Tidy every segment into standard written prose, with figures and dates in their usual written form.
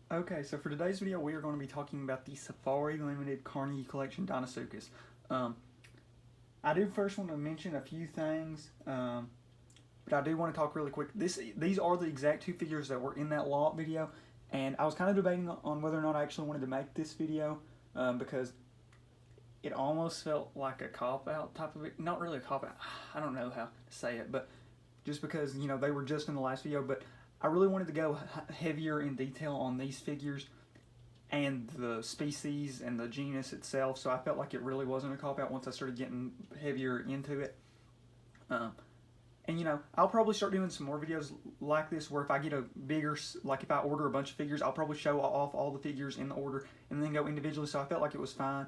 Okay, so for today's video, we are going to be talking about the Safari Ltd Carnegie Collection Dinosuchus. I do first want to mention a few things, but I do want to talk really quick. These are the exact two figures that were in that lot video, and I was kind of debating on whether or not I actually wanted to make this video because it almost felt like a cop-out type of it. Not really a cop-out, I don't know how to say it, but just because, they were just in the last video, but I really wanted to go heavier in detail on these figures and the species and the genus itself, so I felt like it really wasn't a cop-out once I started getting heavier into it. And I'll probably start doing some more videos like this where if I get a bigger, like if I order a bunch of figures, I'll probably show off all the figures in the order and then go individually, so I felt like it was fine.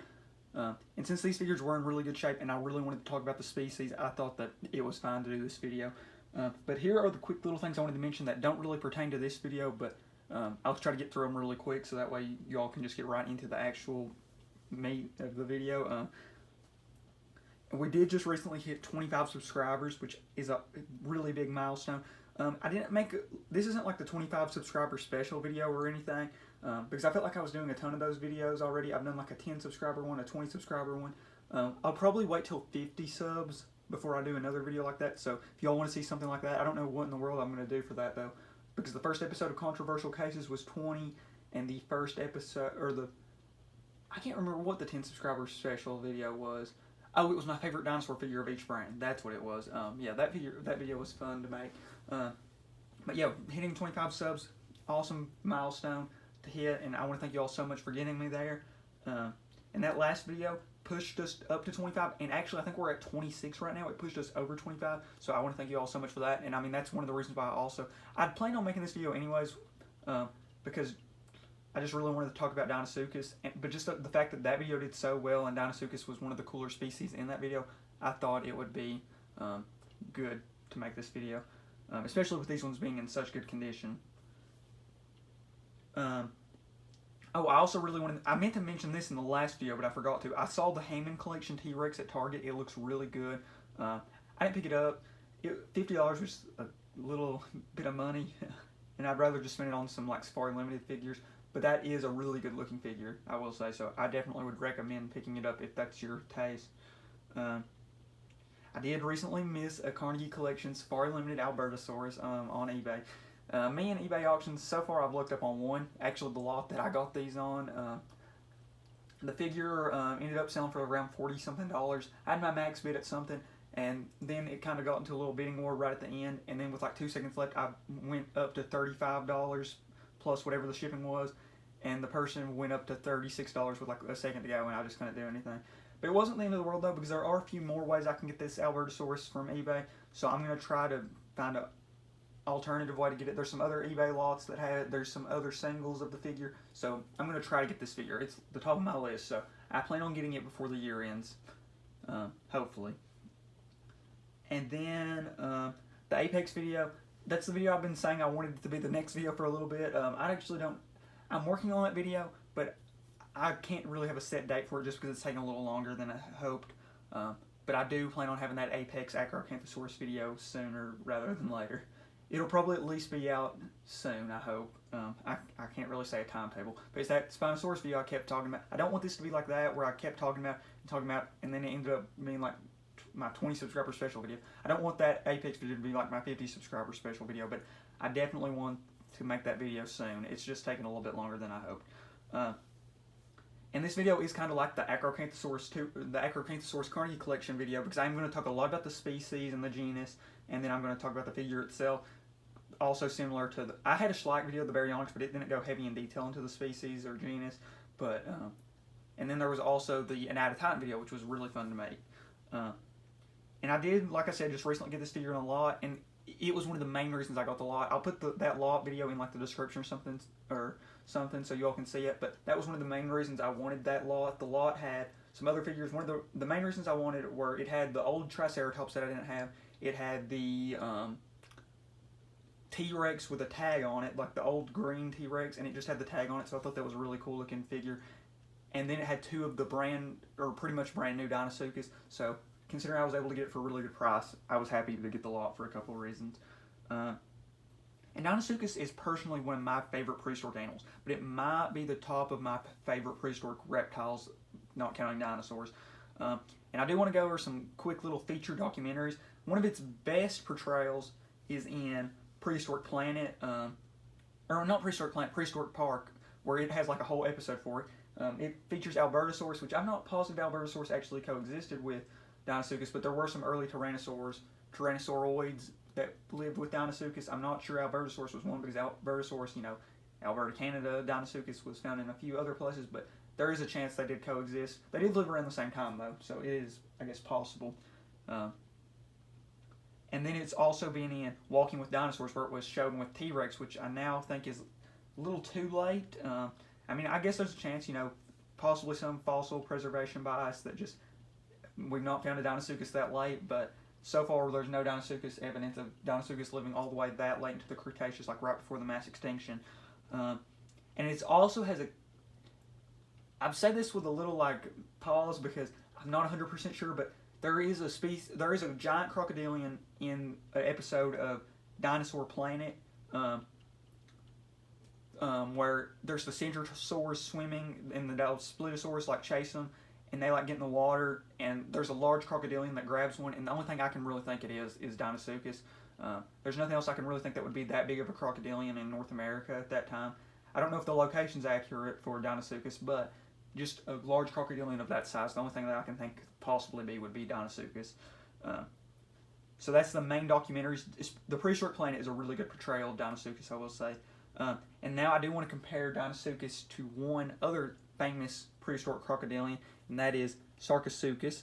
And since these figures were in really good shape and I really wanted to talk about the species, I thought that it was fine to do this video. But here are the quick little things I wanted to mention that don't really pertain to this video, but I'll try to get through them really quick so that way you all can just get right into the actual meat of the video. We did just recently hit 25 subscribers, which is a really big milestone. I didn't make this isn't like the 25 subscriber special video or anything, because I felt like I was doing a ton of those videos already. I've done like a 10 subscriber one, a 20 subscriber one. I'll probably wait till 50 subs before I do another video like that, so if y'all want to see something like that, I don't know what in the world I'm going to do for that though, because the first episode of Controversial Cases was 20, and the first episode, I can't remember what the 10 subscriber special video was. Oh, it was my favorite dinosaur figure of each brand. That's what it was. Yeah, that video was fun to make. But yeah, hitting 25 subs, awesome milestone to hit, and I want to thank you all so much for getting me there. And that last video pushed us up to 25, and actually I think we're at 26 right now. It pushed us over 25, so I want to thank you all so much for that. And I mean, that's one of the reasons why I'd planned on making this video anyways, because I just really wanted to talk about Deinosuchus, but just the fact that video did so well and Deinosuchus was one of the cooler species in that video, I thought it would be good to make this video, especially with these ones being in such good condition. Oh, I also really I meant to mention this in the last video, but I forgot to. I saw the Heyman Collection T-Rex at Target. It looks really good. I didn't pick it up. $50 was a little bit of money, and I'd rather just spend it on some like Safari Ltd figures. But that is a really good looking figure, I will say, so I definitely would recommend picking it up if that's your taste. I did recently miss a Carnegie Collection Safari Ltd Albertosaurus on eBay. Me and eBay auctions, so far I've looked up on one, actually the lot that I got these on. The figure ended up selling for around $40-something. I had my max bid at something, and then it kind of got into a little bidding war right at the end, and then with like 2 seconds left, I went up to $35 plus whatever the shipping was, and the person went up to $36 with like a second to go, and I just couldn't do anything. But it wasn't the end of the world though, because there are a few more ways I can get this Albertosaurus from eBay, so I'm going to try to find an alternative way to get it. There's some other eBay lots that have it, there's some other singles of the figure, so I'm going to try to get this figure. It's the top of my list, so I plan on getting it before the year ends, hopefully. And then the Apex video, that's the video I've been saying I wanted it to be the next video for a little bit. I'm working on that video, but I can't really have a set date for it just because it's taking a little longer than I hoped. But I do plan on having that Apex Acrocanthosaurus video sooner rather than later. It'll probably at least be out soon, I hope. I can't really say a timetable. But it's that Spinosaurus video I kept talking about. I don't want this to be like that, where I kept talking about, and then it ended up being like my 20 subscriber special video. I don't want that Apex video to be like my 50 subscriber special video, but I definitely want to make that video soon. It's just taking a little bit longer than I hoped. And this video is kind of like the Acrocanthosaurus Carnegie Collection video, because I'm going to talk a lot about the species and the genus, and then I'm going to talk about the figure itself. Also similar to I had a Schleich video of the Baryonyx, but it didn't go heavy in detail into the species or genus. But and then there was also the Untitled Titan video, which was really fun to make. And I did, like I said, just recently get this figure in a lot, and it was one of the main reasons I got the lot. I'll put that lot video in like the description or something so you all can see it, but that was one of the main reasons I wanted that lot. The lot had some other figures. One of the main reasons I wanted it were it had the old Triceratops that I didn't have. It had the T-Rex with a tag on it, like the old green T-Rex, and it just had the tag on it, so I thought that was a really cool looking figure. And then it had two of the pretty much brand new Deinosuchus, so considering I was able to get it for a really good price, I was happy to get the lot for a couple of reasons. And Deinosuchus is personally one of my favorite prehistoric animals, but it might be the top of my favorite prehistoric reptiles, not counting dinosaurs. And I do want to go over some quick little feature documentaries. One of its best portrayals is in Prehistoric Planet, or not Prehistoric Planet, Prehistoric Park, where it has like a whole episode for it. It features Albertosaurus, which I'm not positive Albertosaurus actually coexisted with Deinosuchus, but there were some early tyrannosauroids that lived with Deinosuchus. I'm not sure Albertosaurus was one because Albertosaurus, Alberta, Canada, Deinosuchus was found in a few other places, but there is a chance they did coexist. They did live around the same time though, so it is, I guess, possible. And then it's also been in Walking with Dinosaurs, where it was shown with T-Rex, which I now think is a little too late. I guess there's a chance, possibly some fossil preservation bias that just we've not found a Deinosuchus that late, but so far there's no Deinosuchus evidence of Deinosuchus living all the way that late into the Cretaceous, like right before the mass extinction. And it also has I've said this with a little pause because I'm not 100% sure, but there is a giant crocodilian in an episode of Dinosaur Planet, where there's the Centrosaurus swimming and the Splitosaurus chase them, and they get in the water, and there's a large crocodilian that grabs one, and the only thing I can really think it is Deinosuchus. There's nothing else I can really think that would be that big of a crocodilian in North America at that time. I don't know if the location's accurate for Deinosuchus, but just a large crocodilian of that size, the only thing that I can think possibly would be Deinosuchus. So that's the main documentaries. The Prehistoric Planet is a really good portrayal of Deinosuchus, I will say. And now I do want to compare Deinosuchus to one other famous prehistoric crocodilian, and that is Sarcosuchus.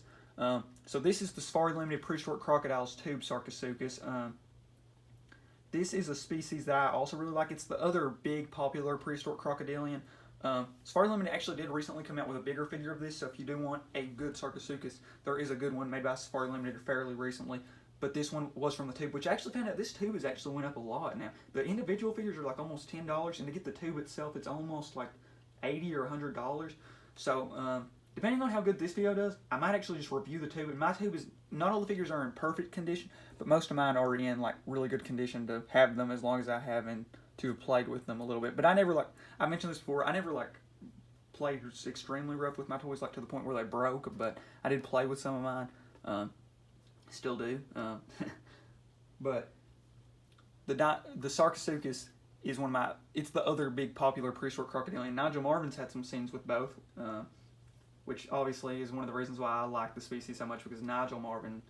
So this is the Safari Ltd Prehistoric Crocodiles tube Sarcosuchus. This is a species that I also really like. It's the other big popular prehistoric crocodilian. Safari Ltd actually did recently come out with a bigger figure of this, so if you do want a good Sarcosuchus, there is a good one made by Safari Ltd fairly recently. But this one was from the tube, which I actually found out this tube has actually went up a lot now. The individual figures are almost $10, and to get the tube itself, it's almost $80 or $100. So depending on how good this video does, I might actually just review the tube. And my tube is, not all the figures are in perfect condition, but most of mine are in really good condition to have them as long as I have and to have played with them a little bit. But I never I mentioned this before, I never played extremely rough with my toys to the point where they broke, but I did play with some of mine. Still do. But the Sarcosuchus is one of it's the other big popular prehistoric crocodilian. Nigel Marvin's had some scenes with both, which obviously is one of the reasons why I like the species so much, because Nigel Marvin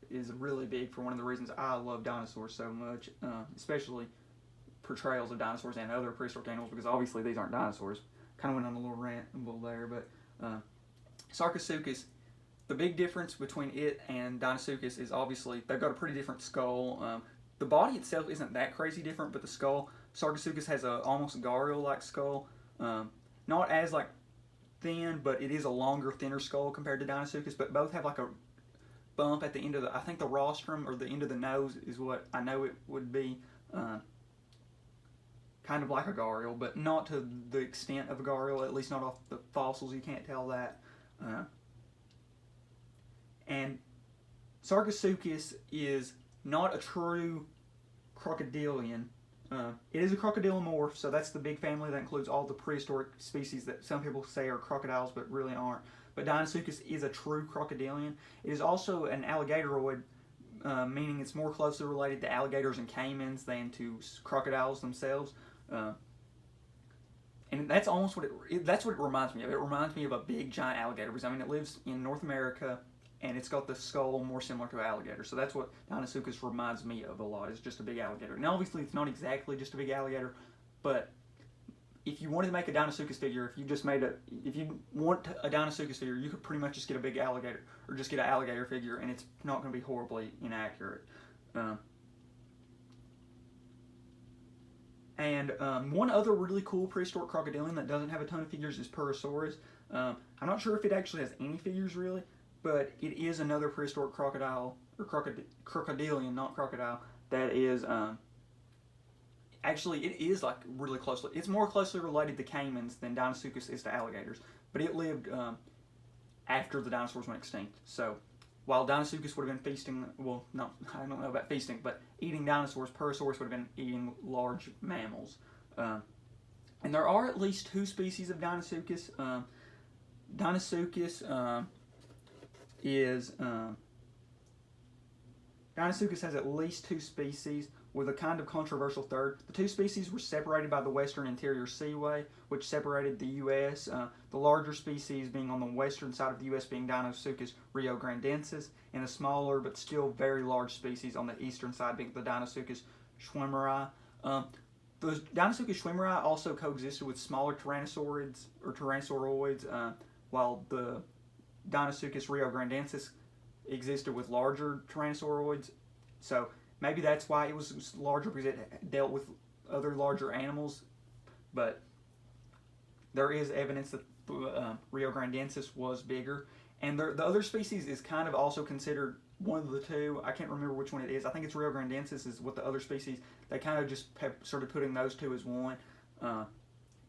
is really big for one of the reasons I love dinosaurs so much, especially portrayals of dinosaurs and other prehistoric animals, because obviously these aren't dinosaurs. Kind of went on a little rant there, but Sarcosuchus, the big difference between it and Deinosuchus is obviously they've got a pretty different skull. The body itself isn't that crazy different, but the skull, Sarcosuchus has a almost Gharial-like skull. Not as thin, but it is a longer, thinner skull compared to Deinosuchus, but both have a bump at the end of I think the rostrum or the end of the nose is what I know it would be. Kind of like a Gharial, but not to the extent of a Gharial, at least not off the fossils, you can't tell that. And Sarcosuchus is not a true crocodilian. It is a crocodilomorph, so that's the big family that includes all the prehistoric species that some people say are crocodiles but really aren't. But Deinosuchus is a true crocodilian. It is also an alligatoroid, meaning it's more closely related to alligators and caimans than to crocodiles themselves. And that's almost that's what it reminds me of. It reminds me of a big giant alligator, because it lives in North America, and it's got the skull more similar to an alligator. So that's what Deinosuchus reminds me of a lot, is just a big alligator. Now obviously it's not exactly just a big alligator, but if you wanted to make a Deinosuchus figure, if you want a Deinosuchus figure, you could pretty much just get a big alligator, or just get an alligator figure, and it's not going to be horribly inaccurate. And one other really cool prehistoric crocodilian that doesn't have a ton of figures is Purosaurus. I'm not sure if it actually has any figures really, but it is another prehistoric crocodile, or crocodilian, not crocodile, that is, actually it is really closely, it's more closely related to caimans than Deinosuchus is to alligators, but it lived after the dinosaurs went extinct. So while Deinosuchus would have been feasting, well, no, I don't know about feasting, but eating dinosaurs, Purosaurus would have been eating large mammals. And there are at least 2 species of Deinosuchus. Deinosuchus Deinosuchus has at least 2 species, with a kind of controversial third. The 2 species were separated by the western interior seaway, which separated the U.S. The larger species being on the western side of the U.S. being Deinosuchus riograndensis, and a smaller but still very large species on the eastern side being the Deinosuchus schwimmeri. The Deinosuchus schwimmeri also coexisted with smaller tyrannosaurids or tyrannosauroids, while the Deinosuchus riograndensis existed with larger tyrannosauroids. So maybe that's why it was larger, because it dealt with other larger animals. But there is evidence that riograndensis was bigger. And the other species is kind of also considered one of the 2. I can't remember which one it is. I think it's riograndensis is what the other species. They kind of just have started putting those 2 as one,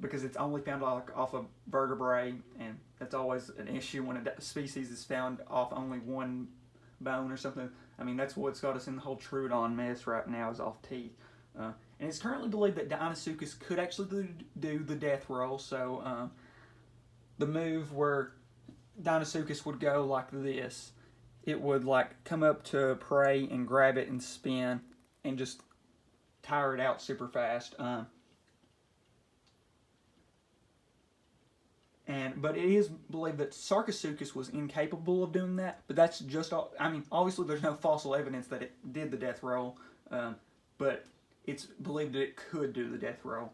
because it's only found off of vertebrae, and that's always an issue when a species is found off only one bone or something. I mean, that's what's got us in the whole Troodon mess right now, is off teeth. And it's currently believed that Deinosuchus could actually do the death roll. So the move where Deinosuchus would go like this, it would like come up to prey and grab it and spin and just tire it out super fast. But it is believed that Sarcosuchus was incapable of doing that. But that's just all. I mean, obviously there's no fossil evidence that it did the death roll, but it's believed that it could do the death roll.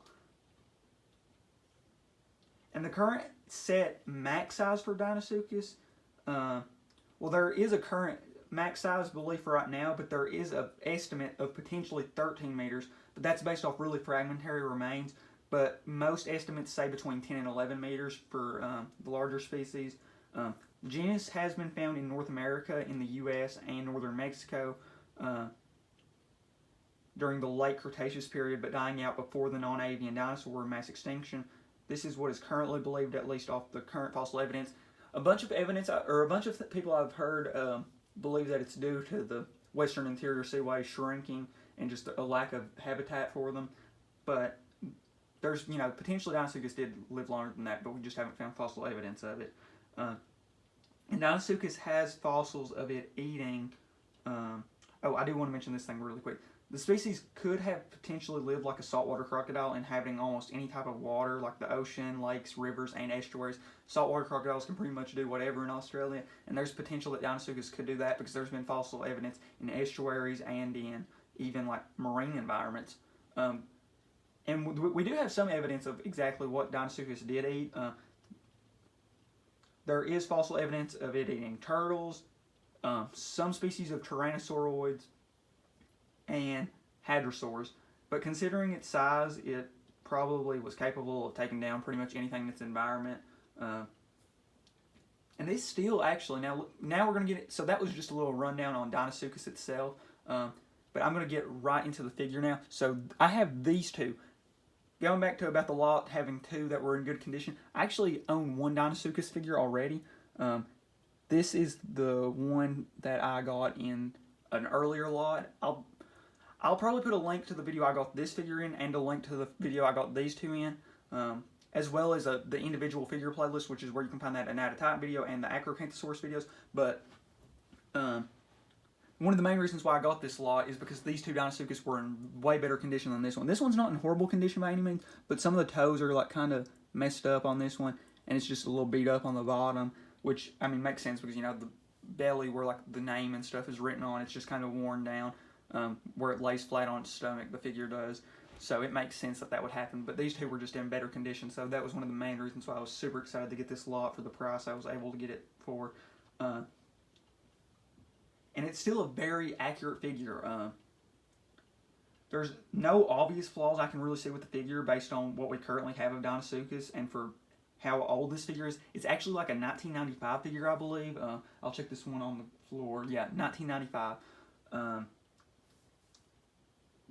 And the current set max size for Deinosuchus, well, there is a current max size belief right now, but there is an estimate of potentially 13 meters. But that's based off really fragmentary remains. But most estimates say between 10 and 11 meters for the larger species. Genus has been found in North America, in the U.S., and northern Mexico during the late Cretaceous period, but dying out before the non-avian dinosaur mass extinction. This is what is currently believed, at least off the current fossil evidence. A bunch of people I've heard believe that it's due to the western interior seaway shrinking and just a lack of habitat for them. But there's, potentially Deinosuchus did live longer than that, but we just haven't found fossil evidence of it. And Deinosuchus has fossils of it eating. I do want to mention this thing really quick. The species could have potentially lived like a saltwater crocodile, inhabiting almost any type of water, like the ocean, lakes, rivers, and estuaries. Saltwater crocodiles can pretty much do whatever in Australia, and there's potential that Deinosuchus could do that because there's been fossil evidence in estuaries and in even like marine environments. And we do have some evidence of exactly what Deinosuchus did eat. There is fossil evidence of it eating turtles, some species of tyrannosauroids, and hadrosaurs. But considering its size, it probably was capable of taking down pretty much anything in its environment. And it's still actually, now we're going to get it. So that was just a little rundown on Deinosuchus itself. But I'm going to get right into the figure now. So I have these 2. Going back to about the lot, having 2 that were in good condition, I actually own 1 Deinosuchus figure already. This is the one that I got in an earlier lot. I'll probably put a link to the video I got this figure in and a link to the video I got these 2 in, as well as the individual figure playlist, which is where you can find that Anatotype video and the Acrocanthosaurus videos. But one of the main reasons why I got this lot is because these 2 Deinosuchus were in way better condition than this one. This one's not in horrible condition by any means, but some of the toes are like kind of messed up on this one, and it's just a little beat up on the bottom, which, I mean, makes sense because, the belly where like the name and stuff is written on, it's just kind of worn down. Where it lays flat on its stomach, the figure does. So it makes sense that would happen. But these 2 were just in better condition, so that was one of the main reasons why I was super excited to get this lot for the price I was able to get it for. And it's still a very accurate figure. There's no obvious flaws I can really see with the figure based on what we currently have of Deinosuchus and for how old this figure is. It's actually like a 1995 figure, I believe. I'll check this one on the floor. Yeah, 1995.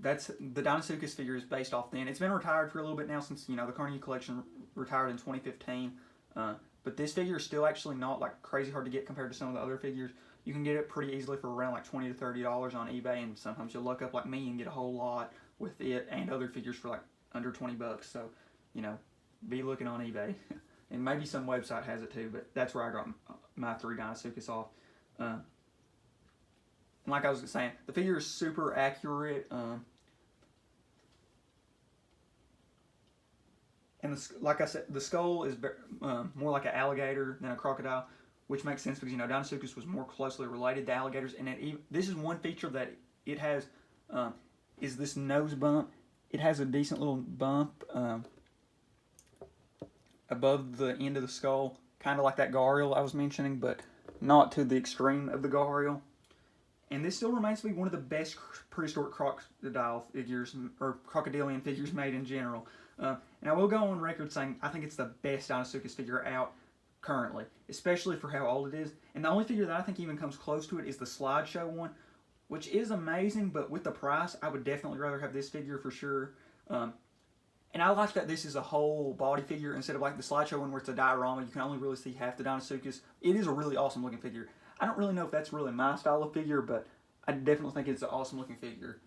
That's the Deinosuchus figure is based off then. It's been retired for a little bit now since, the Carnegie Collection retired in 2015. But this figure is still actually not like crazy hard to get compared to some of the other figures. you can get it pretty easily for around like $20 to $30 on eBay, and sometimes you'll look up like me and get a whole lot with it and other figures for like under 20 bucks. So, you know, be looking on eBay. And maybe some website has it too, but that's where I got my 3 Deinosuchus off. And like I was saying, the figure is super accurate. And like I said, the skull is more like an alligator than a crocodile, which makes sense because, you know, Deinosuchus was more closely related to alligators. And this is one feature that it has, is this nose bump. It has a decent little bump above the end of the skull, kind of like that gharial I was mentioning, but not to the extreme of the gharial. And this still remains to be one of the best prehistoric crocodile figures, or crocodilian figures made in general. And I will go on record saying I think it's the best Deinosuchus figure out currently, especially for how old it is. And the only figure that I think even comes close to it is the slideshow one, which is amazing, but with the price, I would definitely rather have this figure for sure. And I like that this is a whole body figure instead of like the slideshow one where it's a diorama. You can only really see half the Deinosuchus. It is a really awesome looking figure. I don't really know if that's really my style of figure, but I definitely think it's an awesome looking figure.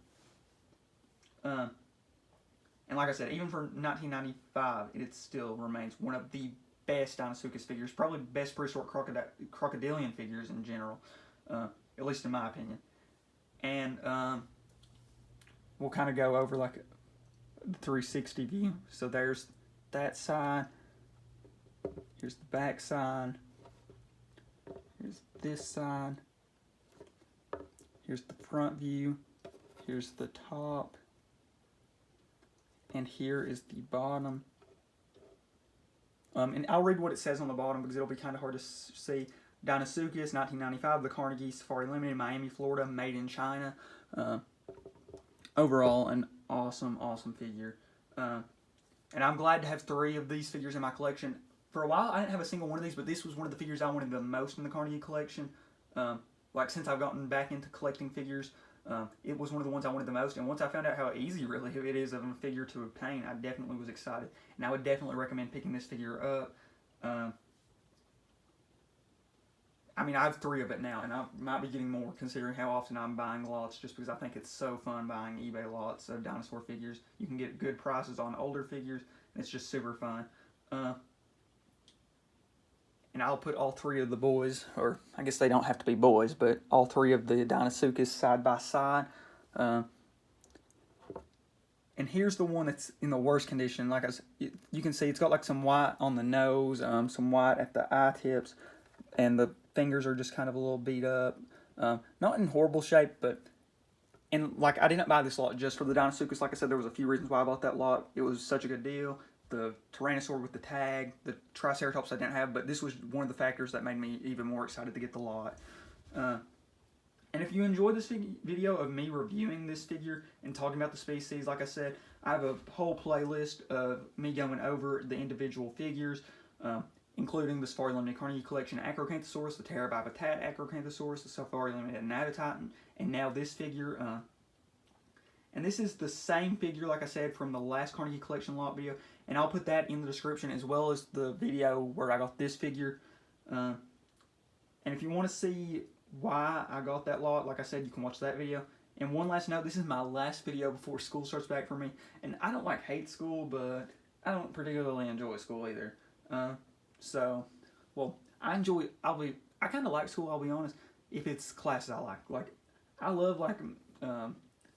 And like I said, even for 1995, it still remains one of the best Deinosuchus figures, probably best prehistoric crocodilian figures in general, at least in my opinion. And we'll kind of go over like the 360 view. So there's that side, here's the back side, here's this side, here's the front view, here's the top, and here is the bottom. And I'll read what it says on the bottom because it'll be kind of hard to see. Deinosuchus, 1995, the Carnegie Safari Ltd, Miami, Florida, made in China. Overall, an awesome, awesome figure. And I'm glad to have 3 of these figures in my collection. For a while, I didn't have a single one of these, but this was one of the figures I wanted the most in the Carnegie collection. Like, since I've gotten back into collecting figures, it was one of the ones I wanted the most. And once I found out how easy, really, it is of a figure to obtain, I definitely was excited. And I would definitely recommend picking this figure up. I mean, I have 3 of it now, and I might be getting more considering how often I'm buying lots, just because I think it's so fun buying eBay lots of dinosaur figures. You can get good prices on older figures, and it's just super fun. And I'll put all 3 of the boys, or I guess they don't have to be boys, but all 3 of the Deinosuchus side by side. And here's the one that's in the worst condition. Like I said, you can see it's got like some white on the nose, some white at the eye tips, and the fingers are just kind of a little beat up. Not in horrible shape, but... And, like, I didn't buy this lot just for the Deinosuchus. Like I said, there was a few reasons why I bought that lot. It was such a good deal. The Tyrannosaur with the tag, the Triceratops I didn't have, but this was one of the factors that made me even more excited to get the lot. And if you enjoyed this video of me reviewing this figure and talking about the species, like I said, I have a whole playlist of me going over the individual figures, including the Safari Ltd Carnegie Collection Acrocanthosaurus, the Terrabibitat Acrocanthosaurus, the Safari Ltd Navititan, and now this figure. And this is the same figure, like I said, from the last Carnegie Collection Lot video, and I'll put that in the description as well as the video where I got this figure. And if you want to see why I got that lot, like I said, you can watch that video. And one last note, this is my last video before school starts back for me. And I don't like hate school, but I don't particularly enjoy school either. Well, I kind of like school, I'll be honest, if it's classes I like. Like, I love, like,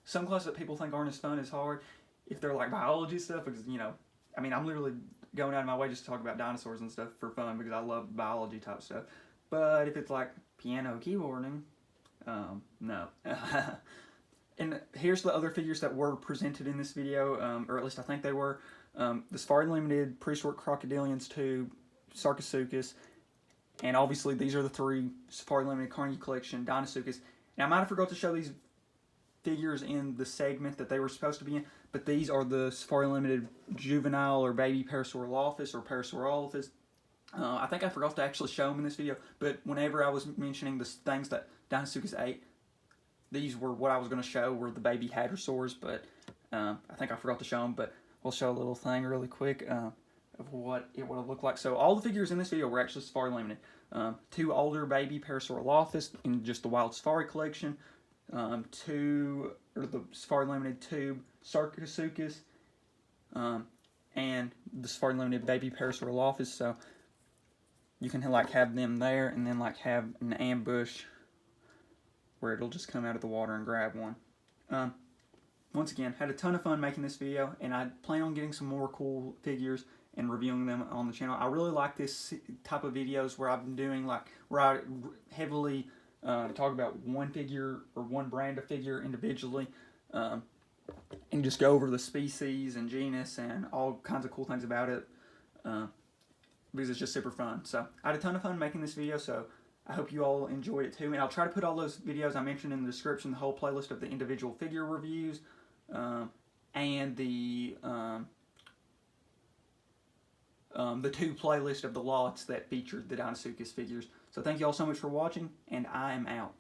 some classes that people think aren't as fun as hard, if they're, like, biology stuff, because, you know, I mean, I'm literally going out of my way just to talk about dinosaurs and stuff for fun, because I love biology type stuff. But if it's, like, piano keyboarding, no. And here's the other figures that were presented in this video, or at least I think they were. The Safari Ltd Prehistoric Crocodilians 2, Sarcosuchus, and obviously these are the 3 Safari Ltd Carnegie Collection Deinosuchus. Now I might have forgot to show these figures in the segment that they were supposed to be in, but these are the Safari Ltd juvenile or baby Parasaurolophus or Parasaurolophus. I think I forgot to actually show them in this video, but whenever I was mentioning the things that Deinosuchus ate, these were what I was going to show were the baby hadrosaurs, but I think I forgot to show them, but we'll show a little thing really quick. of what it would have looked like. So all the figures in this video were actually Safari Limited. 2 older baby Parasaurolophus in just the Wild Safari collection. The Safari Limited tube Sarcosuchus, and the Safari Limited baby Parasaurolophus. So you can like have them there, and then like have an ambush where it'll just come out of the water and grab one. Once again, had a ton of fun making this video, and I plan on getting some more cool figures and reviewing them on the channel. I really like this type of videos where I've been doing like where I heavily talk about one figure or one brand of figure individually, and just go over the species and genus and all kinds of cool things about it, because it's just super fun. So I had a ton of fun making this video, so I hope you all enjoyed it too. And I'll try to put all those videos I mentioned in the description, the whole playlist of the individual figure reviews, and the 2 playlists of the lots that featured the Deinosuchus figures. So thank you all so much for watching, and I am out.